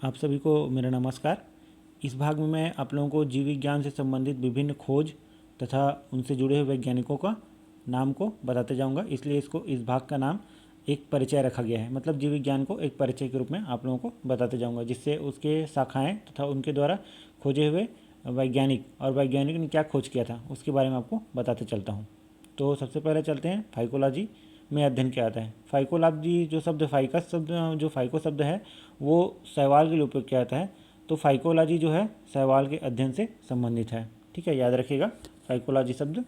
आप सभी को मेरा नमस्कार। इस भाग में मैं आप लोगों को जीव विज्ञान से संबंधित विभिन्न खोज तथा उनसे जुड़े हुए वैज्ञानिकों का नाम को बताते जाऊंगा, इसलिए इसको इस भाग का नाम एक परिचय रखा गया है। मतलब जीव विज्ञान को एक परिचय के रूप में आप लोगों को बताते जाऊंगा, जिससे उसके शाखाएं तथा उनके द्वारा खोजे हुए वैज्ञानिक और वैज्ञानिक ने क्या खोज किया था उसके बारे में आपको बताते चलता हूँ। तो सबसे पहले चलते हैं फाइकोलॉजी में अध्ययन क्या आता है। फाइकोलॉजी जो शब्द फाइकस शब्द जो फाइको शब्द है वो शैवाल के लिए उपयोग किया जाता है। तो फाइकोलॉजी जो है शैवाल के अध्ययन से संबंधित है। ठीक है, याद रखिएगा। फाइकोलॉजी शब्द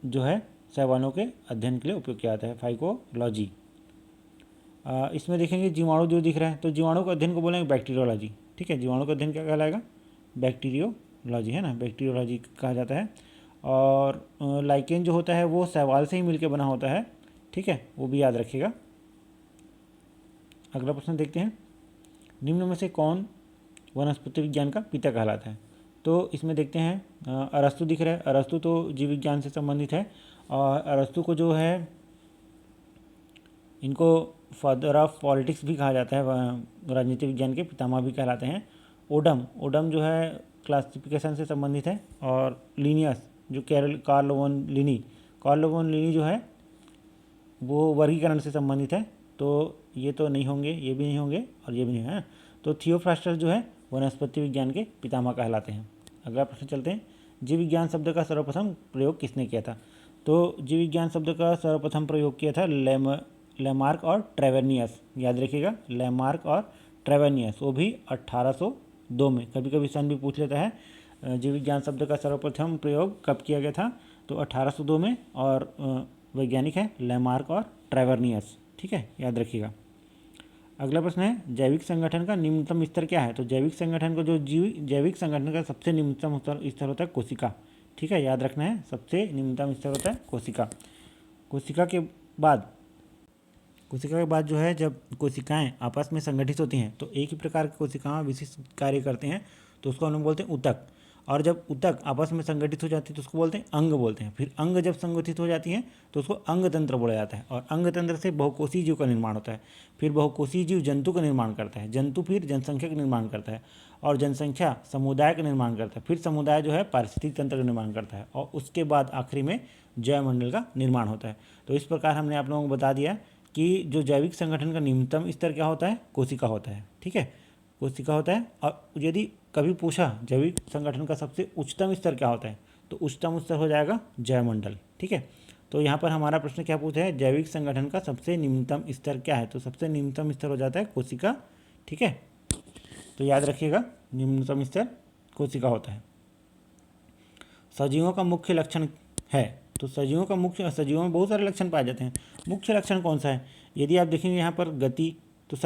जो है शैवालों के अध्ययन के लिए उपयोग किया जाता है, फाइकोलॉजी। इसमें देखेंगे जीवाणु जो दिख रहा है, तो जीवाणु के अध्ययन को बोलेंगे बैक्टीरियोलॉजी। ठीक है, जीवाणु का अध्ययन क्या कहलाएगा? बैक्टीरियोलॉजी है ना, बैक्टीरियोलॉजी कहा जाता है। और लाइकेन जो होता है वो शैवाल से ही मिलकर बना होता है। ठीक है, वो भी याद रखिएगा। अगला प्रश्न देखते हैं, निम्न में से कौन वनस्पति विज्ञान का पिता कहलाता है? तो इसमें देखते हैं अरस्तु दिख रहा है। अरस्तु तो जीव विज्ञान से संबंधित है और अरस्तु को जो है इनको फादर ऑफ पॉलिटिक्स भी कहा जाता है, राजनीति विज्ञान के पितामह भी कहलाते हैं। ओडम जो है क्लासिफिकेशन से संबंधित है। और लीनियस जो कार्ल वोन लिनी जो है वो वर्गीकरण से संबंधित है। तो ये तो नहीं होंगे, ये भी नहीं होंगे और ये भी नहीं है। तो थियोफ्रास्टस जो है वनस्पति विज्ञान के पितामह कहलाते हैं। अगला प्रश्न चलते हैं, जीव विज्ञान शब्द का सर्वप्रथम प्रयोग किसने किया था? तो जीव विज्ञान शब्द का सर्वप्रथम प्रयोग किया था लेमार्क और ट्रेवेनियस। याद रखिएगा, लेमार्क और ट्रेवेनियस, वो भी 1802 में। कभी कभी सन भी पूछ लेता है। जीव विज्ञान शब्द का सर्वप्रथम प्रयोग कब किया गया था? तो 1802 में। और वैज्ञानिक है लेमार्क और ट्रेवेनियस। ठीक है, याद रखिएगा। अगला प्रश्न है, जैविक संगठन का निम्नतम स्तर क्या है? तो जैविक संगठन का जो जैविक संगठन का सबसे निम्नतम स्तर होता है कोशिका। ठीक है, याद रखना है, सबसे निम्नतम स्तर होता है कोशिका। कोशिका के बाद जो है, जब कोशिकाएं आपस में संगठित होती हैं तो एक ही प्रकार की कोशिकाएं विशिष्ट कार्य करते हैं, तो उसको हम लोग बोलते हैं ऊतक। और जब ऊतक आपस में संगठित हो जाती है तो उसको बोलते हैं अंग बोलते हैं। फिर अंग जब संगठित हो जाती हैं तो उसको अंग तंत्र बोला जाता है। और अंग तंत्र से बहुकोषीय जीव का निर्माण होता है। फिर बहुकोषीय जीव जंतु का निर्माण करता है, जंतु फिर जनसंख्या का निर्माण करता है, और जनसंख्या समुदाय का निर्माण करता है, फिर समुदाय जो है पारिस्थितिक तंत्र का निर्माण करता है, और उसके बाद आखिरी में जैवमंडल का निर्माण होता है। तो इस प्रकार हमने आप लोगों को बता दिया कि जो जैविक संगठन का निम्नतम स्तर क्या होता है? कोशिका होता है। ठीक है, कोशिका होता है। और यदि कभी पूछा जैविक संगठन का सबसे उच्चतम स्तर क्या होता है, तो उच्चतम स्तर हो जाएगा जैवमंडल। ठीक है, तो यहाँ पर हमारा प्रश्न क्या पूछा है? जैविक संगठन का सबसे निम्नतम स्तर क्या है? तो सबसे निम्नतम स्तर हो जाता है कोशिका। ठीक है, तो याद रखिएगा, निम्नतम स्तर कोशिका होता है। सजीवों का मुख्य लक्षण है, तो सजीवों में बहुत सारे लक्षण पाए जाते हैं। मुख्य लक्षण कौन सा है? यदि आप देखेंगे यहाँ पर गति, तो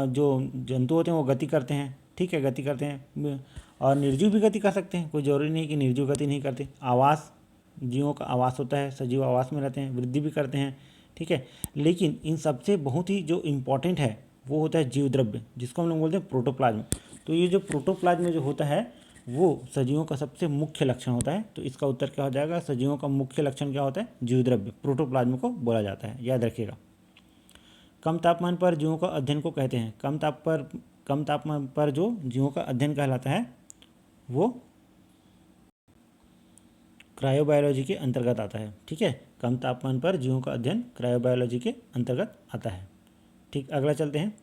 जो जंतु होते हैं वो गति करते हैं। ठीक है, गति करते हैं। और निर्जीव भी गति कर सकते हैं, कोई जरूरी नहीं कि निर्जीव गति नहीं करते। आवास, जीवों का आवास होता है, सजीव आवास में रहते हैं, वृद्धि भी करते हैं। ठीक है, लेकिन इन सबसे बहुत ही जो इम्पोर्टेंट है वो होता है जीव द्रव्य, जिसको हम लोग बोलते हैं प्रोटोप्लाज्म। तो ये जो प्रोटोप्लाज्म जो होता है वो सजीवों का सबसे मुख्य लक्षण होता है। तो इसका उत्तर क्या हो जाएगा? सजीवों का मुख्य लक्षण क्या होता है? जीवद्रव्य, प्रोटोप्लाज्म को बोला जाता है, याद रखिएगा। कम तापमान पर जीवों का अध्ययन को कहते हैं। कम तापमान पर जो जीवों का अध्ययन कहलाता है वो क्रायोबायोलॉजी के अंतर्गत आता है। ठीक है, कम तापमान पर जीवों का अध्ययन क्रायोबायोलॉजी के अंतर्गत आता है। ठीक, अगला चलते हैं,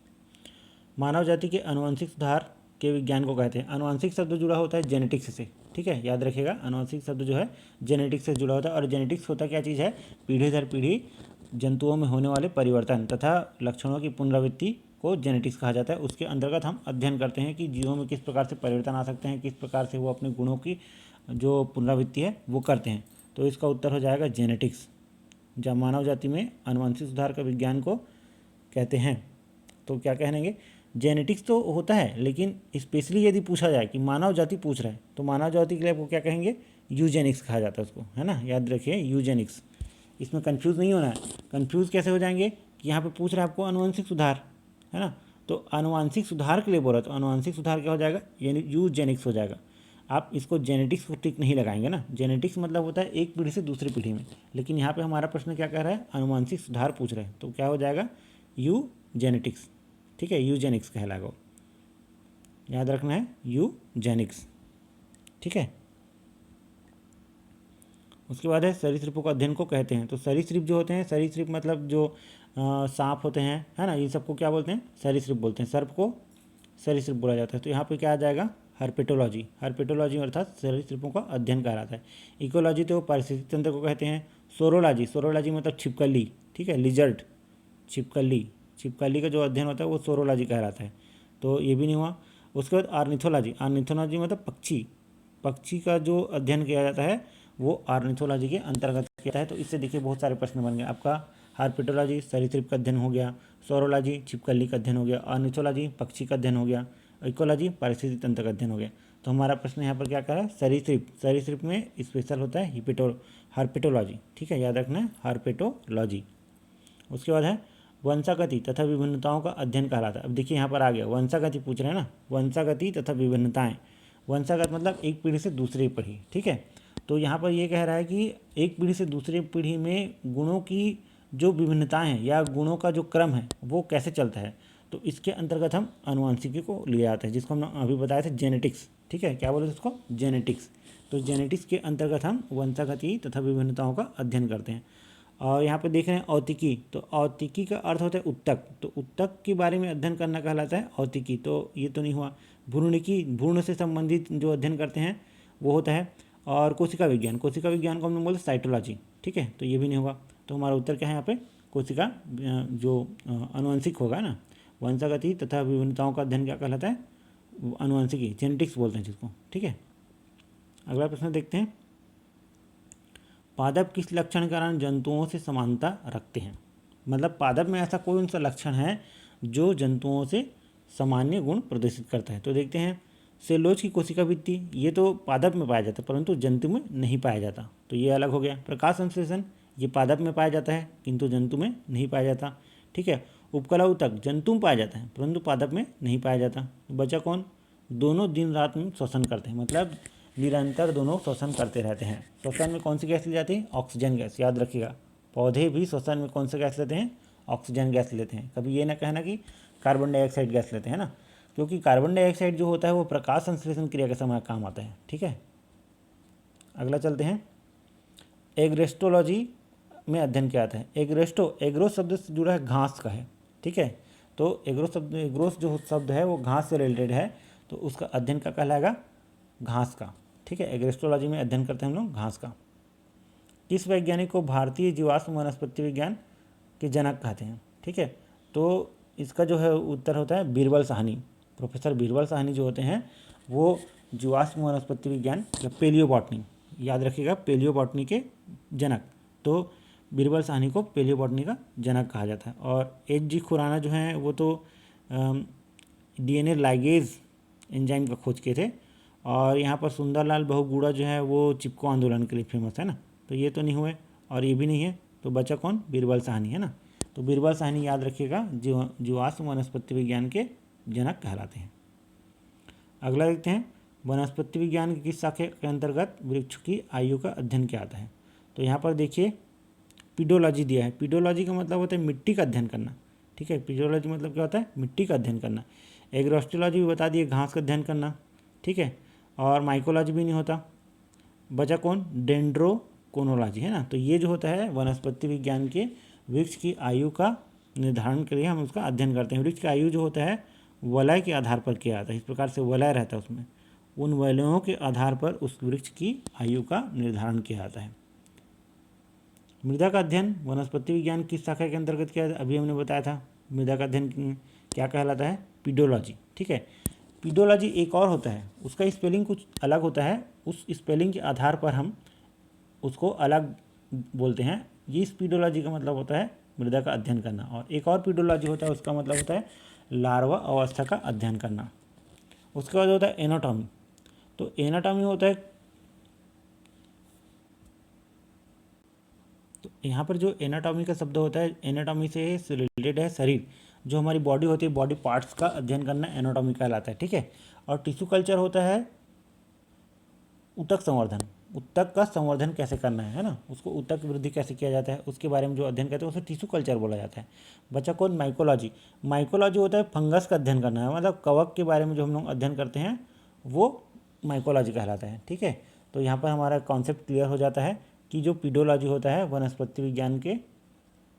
मानव जाति के आनुवंशिक सुधार के विज्ञान को कहते हैं। आनुवंशिक शब्द जुड़ा होता है जेनेटिक्स से। ठीक है, याद रखिएगा, आनुवंशिक शब्द जो है जेनेटिक्स से जुड़ा होता है। और जेनेटिक्स होता क्या चीज़ है? पीढ़ी दर पीढ़ी जंतुओं में होने वाले परिवर्तन तथा लक्षणों की पुनरावृत्ति को जेनेटिक्स कहा जाता है। उसके अंतर्गत हम अध्ययन करते हैं कि जीवों में किस प्रकार से परिवर्तन आ सकते हैं, किस प्रकार से वो अपने गुणों की जो पुनरावृत्ति है वो करते हैं। तो इसका उत्तर हो जाएगा जेनेटिक्स। जब मानव जाति में आनुवंशिक सुधार का विज्ञान को कहते हैं, तो क्या कहेंगे? जेनेटिक्स तो होता है, लेकिन स्पेशली यदि पूछा जाए कि मानव जाति पूछ रहा है, तो मानव जाति के लिए आपको क्या कहेंगे? यूजेनिक्स कहा जाता है उसको, है ना, याद रखिए, यूजेनिक्स। इसमें कंफ्यूज नहीं होना है। कंफ्यूज कैसे हो जाएंगे कि यहाँ पे पूछ रहा है आपको आनुवंशिक सुधार, है ना, तो आनुवंशिक सुधार के लिए बोला, तो आनुवंशिक सुधार क्या हो जाएगा? यानी यूजेनिक्स हो जाएगा। आप इसको जेनेटिक्स को टिक नहीं लगाएंगे ना। जेनेटिक्स मतलब होता है एक पीढ़ी से दूसरी पीढ़ी में, लेकिन यहाँ पे हमारा प्रश्न क्या कह रहा है? आनुवंशिक सुधार पूछ रहे हैं, तो क्या हो जाएगा? यूजेनेटिक्स। ठीक है, यूजेनिक्स कहलाएगा। याद रखना है यूजेनिक्स, ठीक है। उसके बाद है सरीसृपों का अध्ययन को कहते हैं। तो सरीसृप जो होते हैं, सरीसृप मतलब जो सांप होते हैं, है ना, ये सबको क्या बोलते हैं, सरीसृप बोलते हैं। सर्प को सरीसृप बोला जाता है। तो यहाँ पे क्या आ जाएगा, हर्पेटोलॉजी। हर्पेटोलॉजी अर्थात सरीसृपों का अध्ययन कहलाता है। इकोलॉजी तो पारिस्थितिक तंत्र को कहते हैं। सोरोलॉजी, सोरोलॉजी मतलब छिपकली, ठीक है, लिजर्ट, छिपकली, छिपकली का जो अध्ययन होता है वो सोरोलॉजी कहलाता है। तो ये भी नहीं हुआ। उसके बाद आर्निथोलॉजी, आर्निथोलॉजी मतलब पक्षी, पक्षी का जो अध्ययन किया जाता है वो आर्निथोलॉजी के अंतर्गत किया जाता है। तो इससे देखिए बहुत सारे प्रश्न बन गए आपका। हार्पेटोलॉजी सरीसृप का अध्ययन हो गया, सोरोलॉजी छिपकली का अध्ययन हो गया, ऑर्निथोलॉजी पक्षी का अध्ययन हो गया, इकोलॉजी पारिस्थितिक तंत्र का अध्ययन हो गया। तो हमारा प्रश्न यहाँ पर क्या कर रहा है, सरीसृप, सरीसृप में स्पेशल होता है हार्पेटोलॉजी, ठीक है, याद रखना है हार्पेटोलॉजी। उसके बाद है वंशागति तथा विभिन्नताओं का अध्ययन कहलाता है। अब देखिए यहाँ पर आ गया वंशागति पूछ रहे हैं ना, वंशागति तथा विभिन्नताएं। वंशागत मतलब एक पीढ़ी से दूसरी पीढ़ी, ठीक है। तो यहाँ पर ये कह रहा है कि एक पीढ़ी से दूसरी पीढ़ी में गुणों की जो विभिन्नताएं हैं या गुणों का जो क्रम है वो कैसे चलता है। तो इसके अंतर्गत हम आनुवंशिकी को ले आते हैं, जिसको हमने अभी बताया था जेनेटिक्स, ठीक है, क्या बोले उसको, जेनेटिक्स। तो जेनेटिक्स के अंतर्गत हम वंशागति तथा विभिन्नताओं का अध्ययन करते हैं। और यहाँ पे देख रहे हैं औतिकी, तो औतिकी का अर्थ होता है उत्तक, तो उत्तक के बारे में अध्ययन करना कहलाता है औतिकी। तो ये तो नहीं हुआ। भ्रूणिकी, भ्रूण से संबंधित जो अध्ययन करते हैं वो होता है। और कोशिका विज्ञान, कोशिका विज्ञान को हम लोग बोलते हैं साइटोलॉजी, ठीक है। तो ये भी नहीं होगा। तो हमारा उत्तर क्या है यहाँ पे, कोशिका जो अनुवंशिक होगा ना, वंशागति तथा विभिन्नताओं का अध्ययन क्या कहलाता है, अनुवंशिकी, जेनेटिक्स बोलते हैं जिसको, ठीक है। अगला प्रश्न देखते हैं, पादप किस लक्षण के कारण जंतुओं से समानता रखते हैं। मतलब पादप में ऐसा कौन सा लक्षण है जो जंतुओं से सामान्य गुण प्रदर्शित करता है। तो देखते हैं, सेलोज की कोशिका भित्ति, ये तो पादप में पाया जाता है परंतु जंतु में नहीं पाया जाता, तो ये अलग हो गया। प्रकाश संश्लेषण, ये पादप में पाया जाता है किंतु जंतु में नहीं पाया जाता, ठीक है। उपकला ऊतक जंतु में पाया जाता है परंतु पादप में नहीं पाया जाता। बचा कौन, दोनों दिन रात में श्वसन करते हैं, मतलब निरंतर दोनों श्वसन करते रहते हैं। श्वसन में कौन सी गैस ली जाती है, ऑक्सीजन गैस, याद रखिएगा। पौधे भी श्वसन में कौन सा गैस लेते हैं, ऑक्सीजन गैस लेते हैं। कभी ये ना कहना कि कार्बन डाइऑक्साइड गैस लेते हैं ना, क्योंकि कार्बन डाइऑक्साइड जो होता है वो प्रकाश संश्लेषण क्रिया के समय काम आता है, ठीक है। अगला चलते हैं, एग्रेस्टोलॉजी में अध्ययन किया जाता है। एग्रोस शब्द से जुड़ा है, घास का है, ठीक है। तो एग्रोस जो शब्द है वो घास से रिलेटेड है, तो उसका अध्ययन क्या कहलाएगा, घास का, ठीक है। एग्रेस्टोलॉजी में अध्ययन करते हैं हम लोग घास का। किस वैज्ञानिक को भारतीय जीवाश्म वनस्पति विज्ञान के जनक कहते हैं, ठीक है। तो इसका जो है उत्तर होता है बीरबल साहनी। प्रोफेसर बीरबल साहनी जो होते हैं वो जीवाश्म वनस्पति विज्ञान या पेलियोबॉटनी, याद रखिएगा, पेलियोबॉटनी के जनक। तो बीरबल साहनी को पेलियोबॉटनी का जनक कहा जाता है। और H.G. खुराना जो हैं वो तो DNA लाइगेज एंजाइम का खोज किए थे। और यहाँ पर सुंदरलाल बहुगुणा जो है वो चिपको आंदोलन के लिए फेमस है ना, तो ये तो नहीं हुए और ये भी नहीं है। तो बचा कौन, बीरबल साहनी, है ना। तो बीरबल साहनी याद रखिएगा, जीवाश्म वनस्पति विज्ञान के जनक कहलाते हैं। अगला देखते हैं, वनस्पति विज्ञान की किस शाखा के अंतर्गत वृक्ष की आयु का अध्ययन किया जाता है। तो यहाँ पर देखिए पीडोलॉजी दिया है। पीडोलॉजी का मतलब होता है मिट्टी का अध्ययन करना, ठीक है। पीडोलॉजी मतलब क्या होता है, मिट्टी का अध्ययन करना। एग्रोस्टोलॉजी भी बता दिए, घास का अध्ययन करना, ठीक है। और माइकोलॉजी भी नहीं होता। बचा कौन, डेंड्रोकोनोलॉजी, है ना। तो ये जो होता है वनस्पति विज्ञान के वृक्ष की आयु का निर्धारण के लिए हम उसका अध्ययन करते हैं। वृक्ष की आयु जो होता है वलय के आधार पर किया जाता है, इस प्रकार से वलय रहता है उसमें, उन वलयों के आधार पर उस वृक्ष की आयु का निर्धारण किया जाता है। मृदा का अध्ययन वनस्पति विज्ञान किस शाखा के अंतर्गत किया जाता है, अभी हमने बताया था। मृदा का अध्ययन क्या कहलाता है, पीडोलॉजी, ठीक है। पीडोलॉजी एक और होता है, उसका स्पेलिंग कुछ अलग होता है, उस स्पेलिंग के आधार पर हम उसको अलग बोलते हैं। ये इस पीडोलॉजी का मतलब होता है मृदा का अध्ययन करना। और एक और पीडोलॉजी होता है, उसका मतलब होता है लार्वा अवस्था का अध्ययन करना। उसके बाद होता है एनाटॉमी। तो एनाटॉमी होता है, तो यहाँ पर जो एनाटॉमी का शब्द होता है, एनाटॉमी से रिलेटेड है शरीर, जो हमारी बॉडी होती है, बॉडी पार्ट्स का अध्ययन करना एनाटॉमी कहलाता है, ठीक है। और टिश्यू कल्चर होता है ऊतक संवर्धन, उत्तक का संवर्धन कैसे करना है ना, उसको उत्तक की वृद्धि कैसे किया जाता है उसके बारे में जो अध्ययन करते हैं उसे टिश्यू कल्चर बोला जाता है। बच्चा कौन, माइकोलॉजी। माइकोलॉजी होता है फंगस का अध्ययन करना है, मतलब कवक के बारे में जो हम लोग अध्ययन करते हैं वो माइकोलॉजी कहलाता है। ठीक है, तो यहाँ पर हमारा कॉन्सेप्ट क्लियर हो जाता है कि जो पीडोलॉजी होता है वनस्पति विज्ञान के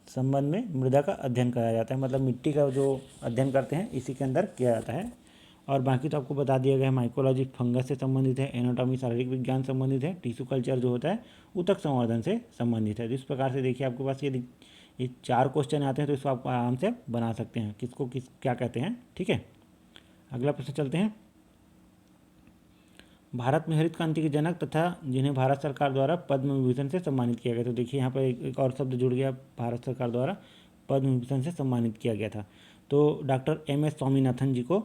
संबंध में मृदा का अध्ययन कराया जाता है, मतलब मिट्टी का जो अध्ययन करते हैं इसी के अंदर किया जाता है। और बाकी तो आपको बता दिया गया है, माइकोलॉजी फंगस से संबंधित है, एनाटॉमी शारीरिक विज्ञान संबंधित है, टिश्यू कल्चर जो होता है ऊतक संवर्धन से संबंधित है। तो इस प्रकार से देखिए आपके पास ये 4 क्वेश्चन आते हैं तो इसको आप आराम से बना सकते हैं, किसको किस क्या कहते हैं। ठीक है, अगला प्रश्न चलते हैं। भारत में हरित क्रांति के जनक तथा जिन्हें भारत सरकार द्वारा पद्म विभूषण से सम्मानित किया गया। तो देखिए यहाँ पर एक और शब्द जुड़ गया, भारत सरकार द्वारा पद्म विभूषण से सम्मानित किया गया था। तो डॉक्टर एम एस स्वामीनाथन जी को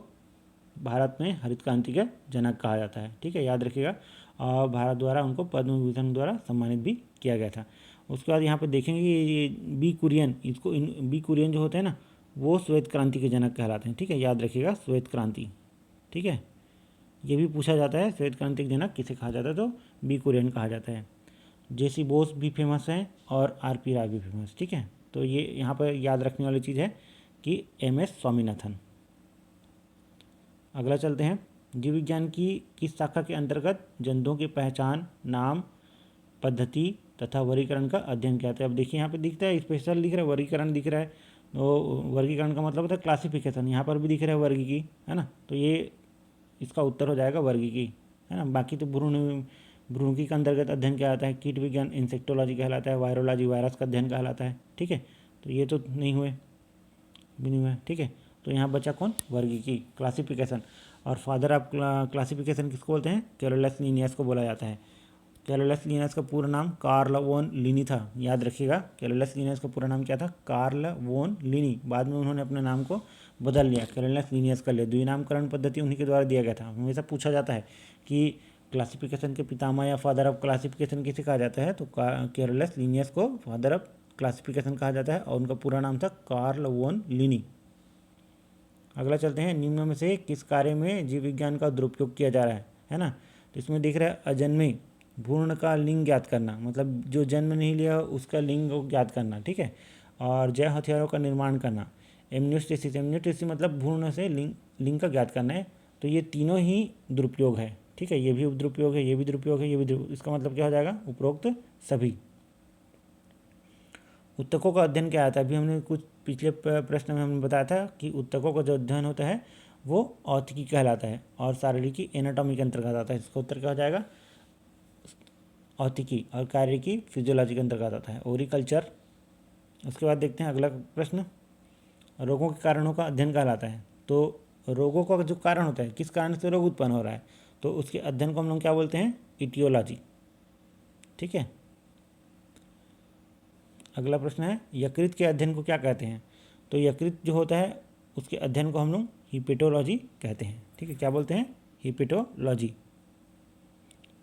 भारत में हरित क्रांति के जनक कहा जाता है। ठीक है, याद रखिएगा। और भारत द्वारा उनको पद्म विभूषण द्वारा सम्मानित भी किया गया था। उसके बाद यहाँ पर देखेंगे ये बी कुरियन, इसको बी कुरियन जो होते हैं ना वो श्वेत क्रांति के जनक कहलाते हैं। ठीक है, याद रखिएगा श्वेत क्रांति। ठीक है, ये भी पूछा जाता है श्वेत क्रांति के जनक किसे कहा जाता है, तो बी कुरियन कहा जाता है। जेसी बोस भी फेमस है और आर पी राय भी फेमस। ठीक है, तो ये यहाँ पर याद रखने वाली चीज़ है कि एम एस स्वामीनाथन। अगला चलते हैं, जीव विज्ञान की किस शाखा के अंतर्गत जंतुओं की पहचान, नाम, पद्धति तथा वर्गीकरण का अध्ययन किया जाता है। अब देखिए यहाँ पे दिखता है स्पेशल दिख रहा है, वर्गीकरण दिख रहा है, तो वर्गीकरण का मतलब होता है क्लासिफिकेशन, यहाँ पर भी दिख रहा है वर्गीकी, है ना, तो ये इसका उत्तर हो जाएगा वर्गीकी, है ना। बाकी तो भ्रूणकी के अंतर्गत अध्ययन किया जाता है, कीट विज्ञान इंसेक्टोलॉजी कहलाता है, वायरोलॉजी वायरस का अध्ययन कहलाता है। ठीक है, तो ये तो नहीं हुए, भी नहीं हुआ। ठीक है, तो यहाँ बचा कौन, वर्गीकी, क्लासिफिकेशन। और फादर ऑफ क्लासिफिकेशन किसको बोलते हैं, कैरोलस लिनियस को बोला जाता है। कैरोलस लिनियस का पूरा नाम कार्ल वोन लिनी था, याद रखिएगा। कैरोलस लिनियस का पूरा नाम क्या था, कार्ल वोन लिनी। बाद में उन्होंने अपने नाम को बदल लिया, कैरोलस लिनियस कर लिया। द्विनामकरण पद्धति उन्हीं के द्वारा दिया गया था। हमेशा पूछा जाता है कि क्लासिफिकेशन के पितामह या फादर ऑफ क्लासिफिकेशन किसे कहा जाता है, तो कैरोलस लिनियस को फादर ऑफ क्लासिफिकेशन कहा जाता है और उनका पूरा नाम था कार्ल वोन लिनी। अगला चलते हैं, निम्न में से किस कार्य में जीव विज्ञान का दुरुपयोग किया जा रहा है ना। तो इसमें दिख रहा है अजन्मे भ्रूण का लिंग ज्ञात करना, मतलब जो जन्म नहीं लिया उसका लिंग को ज्ञात करना। ठीक है, और जैव हथियारों का निर्माण करना, एम्नियोस्टेसिस, एम्नियोस्टेसिस मतलब भ्रूण से लिंग का ज्ञात करना है। तो ये तीनों ही दुरुपयोग है। ठीक है, ये भी दुरुपयोग है, ये भी दुरुपयोग है, ये भी इसका मतलब क्या हो जाएगा, उपरोक्त सभी। उत्तकों का अध्ययन क्या आता है, अभी हमने कुछ पिछले प्रश्न में हमने बताया था कि उत्तकों का जो अध्ययन होता है वो औतिकी कहलाता है और शारीरिकी एनाटॉमी के अंतर्गत आता है। इसका उत्तर क्या हो जाएगा, औतिकी, और कार्य की फिजियोलॉजी के अंतर्गत आता है, ओरिकल्चर। उसके बाद देखते हैं अगला प्रश्न, रोगों के कारणों का अध्ययन कहलाता है। तो रोगों का जो कारण होता है, किस कारण से रोग उत्पन्न हो रहा है, तो उसके अध्ययन को हम लोग क्या बोलते हैं, इटियोलॉजी। ठीक है, अगला प्रश्न है, यकृत के अध्ययन को क्या कहते हैं, तो यकृत जो होता है उसके अध्ययन को हम लोग हिपेटोलॉजी कहते हैं। ठीक है, क्या बोलते हैं, हिपेटोलॉजी।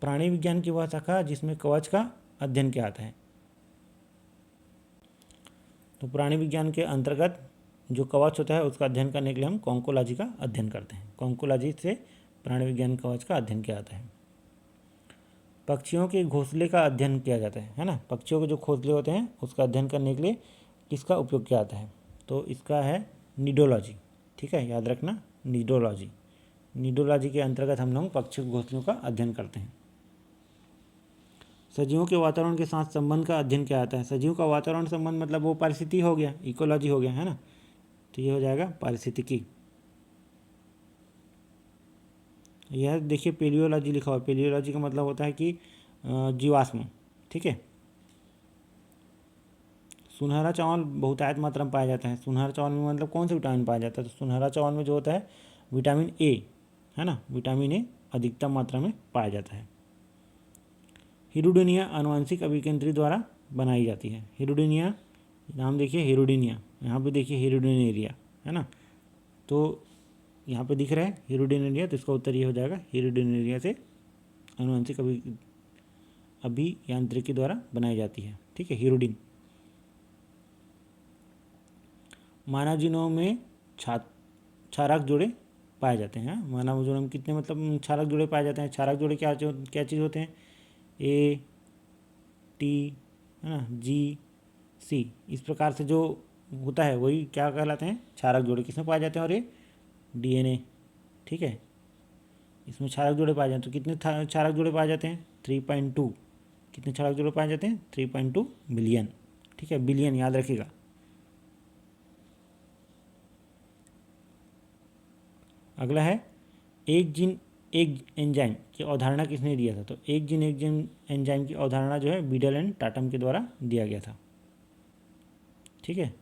प्राणी विज्ञान की वह शाखा जिसमें कवच का अध्ययन किया जाता है, तो प्राणी विज्ञान के अंतर्गत जो कवच होता है उसका अध्ययन करने के लिए हम कॉन्कोलॉजी का अध्ययन करते हैं। कॉन्कोलॉजी से प्राणी विज्ञान कवच का अध्ययन किया जाता है। पक्षियों के घोंसले का अध्ययन किया जाता है ना, पक्षियों के जो घोंसले होते हैं उसका अध्ययन करने के लिए किसका उपयोग किया जाता है, तो इसका है निडोलॉजी। ठीक है, याद रखना, निडोलॉजी। निडोलॉजी के अंतर्गत हम लोग पक्षियों के घोंसलों का अध्ययन करते हैं। सजीवों के वातावरण के साथ संबंध का अध्ययन किया जाता है। सजीवों का वातावरण संबंध मतलब वो पारिस्थितिकी हो गया, इकोलॉजी हो गया, है ना, तो ये हो जाएगा पारिस्थितिकी। यह देखिए पेलियोलॉजी लिखा हुआ है, पेलियोलॉजी का मतलब होता है कि जीवाश्म। ठीक है, सुनहरा चावल बहुतायत मात्रा में पाया जाता है। सुनहरा चावल में मतलब कौन सा विटामिन पाया जाता है, तो सुनहरा चावल में जो होता है विटामिन ए, है ना, विटामिन ए अधिकतम मात्रा में पाया जाता है। हिरुडिनिया आनुवंशिक अभिकेंद्री द्वारा बनाई जाती है। हिरुडिनिया नाम देखिए, हिरुडिनिया, यहाँ पे देखिए हिरुडिनेरिया, है ना, तो यहाँ पे दिख रहा है हिरुडिनेरिया, तो इसका उत्तर ये हो जाएगा, हिरुडिनेरिया से आनुवंशिक अभियांत्रिकी द्वारा बनाई जाती है। ठीक है, हिरुडिन। मानव जीनोम में क्षारक जोड़े पाए जाते हैं। मानव जीनोम में कितने मतलब क्षारक जोड़े पाए जाते हैं। क्षारक जोड़े क्या चीज़ होते हैं, ए टी, है ना, जी सी, इस प्रकार से जो होता है वही क्या कहलाते हैं, क्षारक जोड़े। किसमें पाए जाते हैं, और ये डीएनए, ठीक है, इसमें क्षारक जोड़े पाए जाते हैं। तो कितने क्षारक जोड़े पाए जाते हैं, 3.2। कितने क्षारक जोड़े पाए जाते हैं, 3.2 बिलियन, ठीक है, बिलियन याद रखिएगा। अगला है एक जीन एक एंजाइम की अवधारणा किसने दिया था। तो एक जीन एंजाइम की अवधारणा जो है बीडल एंड टाटम के द्वारा दिया गया था, ठीक है।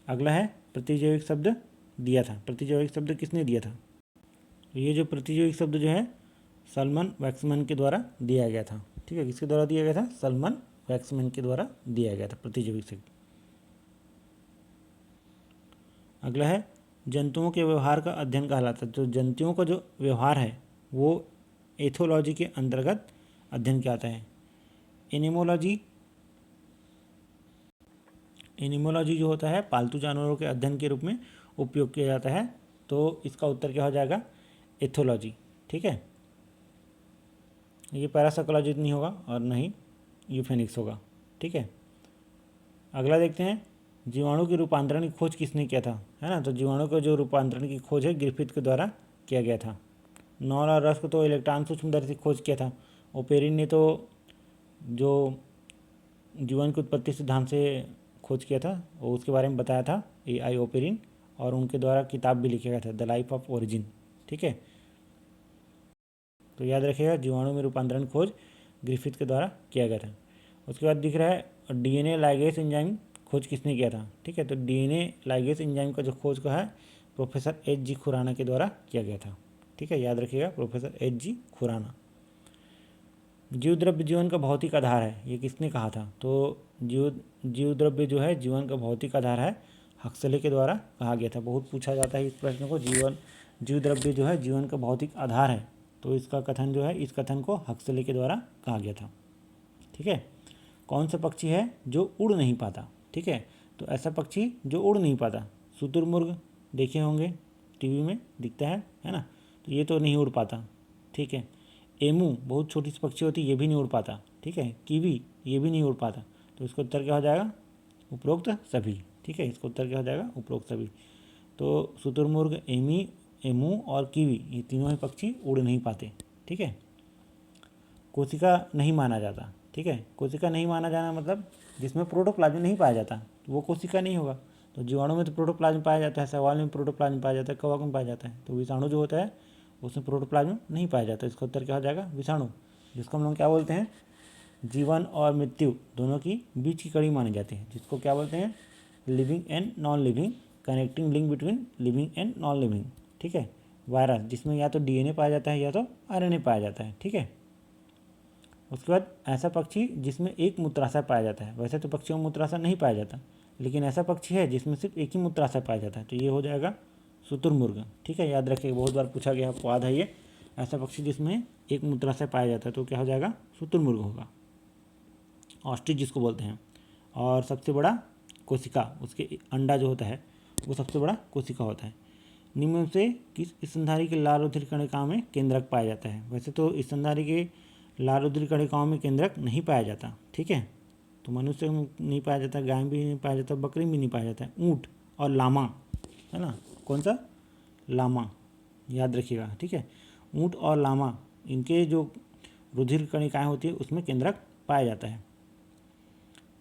अगला है प्रतिजैविक शब्द दिया था। प्रतिजैविक शब्द किसने दिया था, तो ये जो प्रतिजैविक शब्द जो है सलमन वैक्समैन के द्वारा दिया गया था, ठीक है। किसके द्वारा दिया गया था, सलमन वैक्समैन के द्वारा दिया गया था प्रतिजैविक शब्द। अगला है जंतुओं के व्यवहार का अध्ययन कहलाता है। तो जंतुओं का जो व्यवहार है वो एथोलॉजी के अंतर्गत अध्ययन किया जाता है। एनिमोलॉजी जो होता है पालतू जानवरों के अध्ययन के रूप में उपयोग किया जाता है। तो इसका उत्तर क्या हो जाएगा, एथोलॉजी, ठीक है। ये पैरासाइकोलॉजी नहीं होगा और न ही यूफेनिक्स होगा, ठीक है। अगला देखते हैं जीवाणु के रूपांतरण की खोज किसने किया था, है ना। तो जीवाणु का जो रूपांतरण की खोज है ग्रिफिथ के द्वारा किया गया था। नॉन और रस को तो इलेक्ट्रॉन सूक्ष्मदर्शी से खोज किया था। ओपेरिन ने तो जो जीवन की उत्पत्ति सिद्धांत से खोज किया था और उसके बारे में बताया था AI ओपेरिन, और उनके द्वारा किताब भी लिखा गया था द लाइफ ऑफ ओरिजिन, ठीक है। तो याद रखिएगा जीवाणु में रूपांतरण खोज ग्रिफिथ के द्वारा किया गया था। उसके बाद दिख रहा है DNA लाइगेज एंजाइम खोज किसने किया था, ठीक है। तो DNA लाइगेज एंजाइम का जो खोज का है प्रोफेसर H.G. खुराना के द्वारा किया गया था, ठीक है, याद रखिएगा प्रोफेसर H.G. खुराना। जीव द्रव्य जीवन का भौतिक आधार है, ये किसने कहा था। तो जीव द्रव्य जो है जीवन का भौतिक आधार है, हक्सले के द्वारा कहा गया था। बहुत पूछा जाता है इस प्रश्न को, जीव द्रव्य जो है जीवन का भौतिक आधार है। तो इसका कथन जो है, इस कथन को हक्सले के द्वारा कहा गया था, ठीक है। कौन सा पक्षी है जो उड़ नहीं पाता, ठीक है। तो ऐसा पक्षी जो उड़ नहीं पाता, शुतुरमुर्ग देखे होंगे टीवी में दिखता है ना। तो ये तो नहीं उड़ पाता, ठीक है। एमू बहुत छोटी सी पक्षी होती है, ये भी नहीं उड़ पाता, ठीक है। कीवी ये भी नहीं उड़ पाता। तो इसका उत्तर क्या हो जाएगा, उपरोक्त सभी, ठीक है। इसका उत्तर क्या हो जाएगा, उपरोक्त सभी। तो शुतुरमुर्ग, एमू और कीवी ये तीनों ही पक्षी उड़ नहीं पाते, ठीक है। कोशिका नहीं माना जाता, ठीक है। कोशिका नहीं माना जाना मतलब जिसमें प्रोटोप्लाज्म नहीं पाया जाता तो वो कोशिका नहीं होगा। तो जीवाणु में तो प्रोटोप्लाज्म पाया जाता है, शैवाल में प्रोटोप्लाज्म पाया जाता है, कवक में पाया जाता है। तो विषाणु जो होता है उसमें प्रोटोप्लाज्म नहीं पाया जाता। इसका उत्तर क्या हो जाएगा, विषाणु, जिसको हम लोग क्या बोलते हैं, जीवन और मृत्यु दोनों की बीच की कड़ी मानी जाती है, जिसको क्या बोलते हैं, living and non living, connecting link between living and non living, ठीक है। वायरस जिसमें या तो DNA पाया जाता है या तो RNA पाया जाता है, ठीक है। उसके बाद ऐसा पक्षी जिसमें एक मूत्राशय पाया जाता है। वैसे तो पक्षियों में मूत्राशय नहीं पाया जाता, लेकिन ऐसा पक्षी है जिसमें सिर्फ एक ही मूत्राशय पाया जाता है। तो ये हो जाएगा शुतुरमुर्ग, ठीक है, याद रखिए, बहुत बार पूछा गया, आपको याद है ये। ऐसा पक्षी जिसमें एक मूत्राशय पाया जाता है तो क्या हो जाएगा, शुतुरमुर्ग होगा, ऑस्ट्रिच जिसको बोलते हैं। और सबसे बड़ा कोशिका, उसके अंडा जो होता है वो सबसे बड़ा कोशिका होता है। निम्न में से किस स्तनधारी के लाल रुधिर कणिकाओं में केंद्रक पाया जाता है। वैसे तो स्तनधारी के लाल रुधिर कणिकाओं में केंद्रक नहीं पाया जाता, ठीक है। तो मनुष्य में नहीं पाया जाता, गाय में भी नहीं पाया जाता, बकरी में भी नहीं पाया जाता है। ऊँट और लामा, है ना, कौन सा, लामा, याद रखिएगा, ठीक है। ऊँट और लामा इनके जो रुधिर कणिकाएँ होती है उसमें केंद्रक पाया जाता है।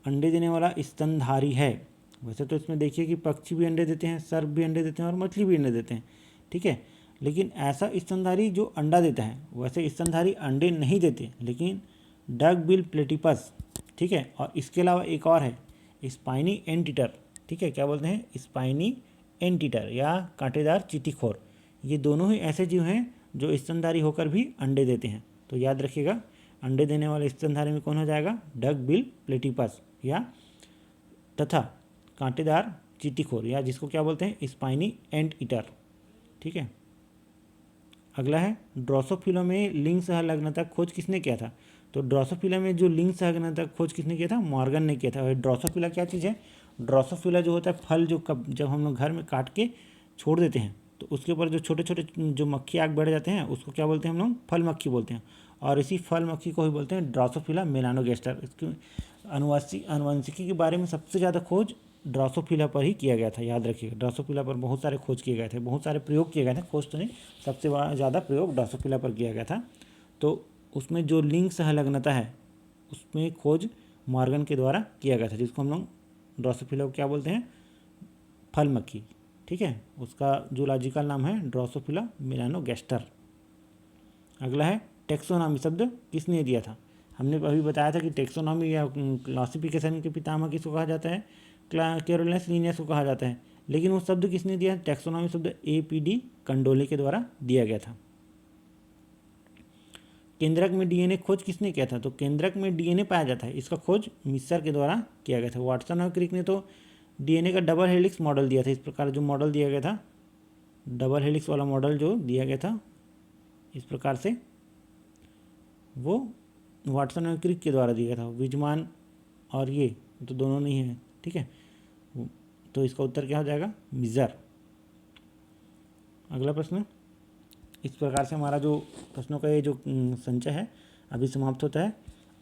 अंडे देने वाला स्तनधारी है। वैसे तो इसमें देखिए कि पक्षी भी अंडे देते हैं, सर्प भी अंडे देते हैं और मछली भी अंडे देते हैं, ठीक है। लेकिन ऐसा स्तनधारी जो अंडा देता है, वैसे स्तनधारी अंडे नहीं देते, लेकिन डक बिल प्लेटिपस, ठीक है। और इसके अलावा एक और है स्पाइनी एंटीटर, ठीक है, क्या बोलते हैं, स्पाइनी एंटीटर या कांटेदार चींटीखोर। ये दोनों ही ऐसे जीव हैं जो स्तनधारी होकर भी अंडे देते हैं। तो याद रखिएगा अंडे देने वाले स्तनधारी में कौन हो जाएगा, डक बिल प्लेटिपस या तथा कांटेदार चींटीखोर, या जिसको क्या बोलते हैं, स्पाइनी एंट ईटर, ठीक है। अगला है ड्रोसोफिला में लिंग सहलग्नता खोज किसने किया था। तो ड्रोसोफिला में जो लिंग सहलग्नता खोज किसने किया था, मॉर्गन ने किया था। और ड्रोसोफिला क्या चीज़ है, ड्रोसोफिला जो होता है फल जो जब हम लोग घर में काट के छोड़ देते हैं तो उसके ऊपर जो छोटे छोटे जो मक्खी आग बढ़ जाते हैं उसको क्या बोलते हैं हम लोग? फल मक्खी बोलते हैं। और इसी फल मक्खी को ही बोलते हैं ड्रोसोफिला मेलानोगास्टर। इसकी आनुवंशिकी के बारे में सबसे ज़्यादा खोज ड्रोसोफिला पर ही किया गया था, याद रखिएगा। ड्रोसोफिला पर बहुत सारे खोज किए गए थे, बहुत सारे प्रयोग किए गए थे, खोज तो नहीं, सबसे ज़्यादा प्रयोग ड्रोसोफिला पर किया गया था। तो उसमें जो लिंग सहलग्नता है उसमें खोज मॉर्गन के द्वारा किया गया था, जिसको हम लोग ड्रोसोफिला को क्या बोलते हैं? फल मक्खी। ठीक है, उसका जूलॉजिकल नाम है ड्रोसोफिला मेलानोगास्टर। अगला है टेक्सोनॉमी शब्द किसने दिया था? हमने अभी बताया था कि टेक्सोनॉमी या क्लासिफिकेशन के पितामह किसको कहा जाता है? कैरोलिनस लिनियस को कहा जाता है। लेकिन वो शब्द किसने दिया? टेक्सोनॉमी शब्द APD कंडोले के द्वारा दिया गया था। केंद्रक में DNA खोज किसने किया था? तो केंद्रक में DNA पाया जाता है, इसका खोज मिस्र के द्वारा किया गया था। वाटसन और क्रिक ने तो DNA का डबल हेलिक्स मॉडल दिया था। इस प्रकार जो मॉडल दिया गया था, डबल हेलिक्स वाला मॉडल जो दिया गया था इस प्रकार से, वो वाटसन और क्रिक के द्वारा दिया गया था। विजमान और ये तो दोनों नहीं है, ठीक है, तो इसका उत्तर क्या हो जाएगा? मिजर। अगला प्रश्न। इस प्रकार से हमारा जो प्रश्नों का ये जो संचय है अभी समाप्त होता है।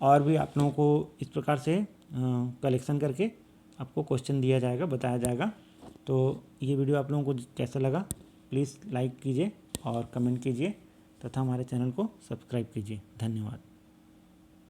और भी आप लोगों को इस प्रकार से कलेक्शन करके आपको क्वेश्चन दिया जाएगा, बताया जाएगा। तो ये वीडियो आप लोगों को कैसा लगा प्लीज़ लाइक कीजिए और कमेंट कीजिए तथा हमारे चैनल को सब्सक्राइब कीजिए। धन्यवाद।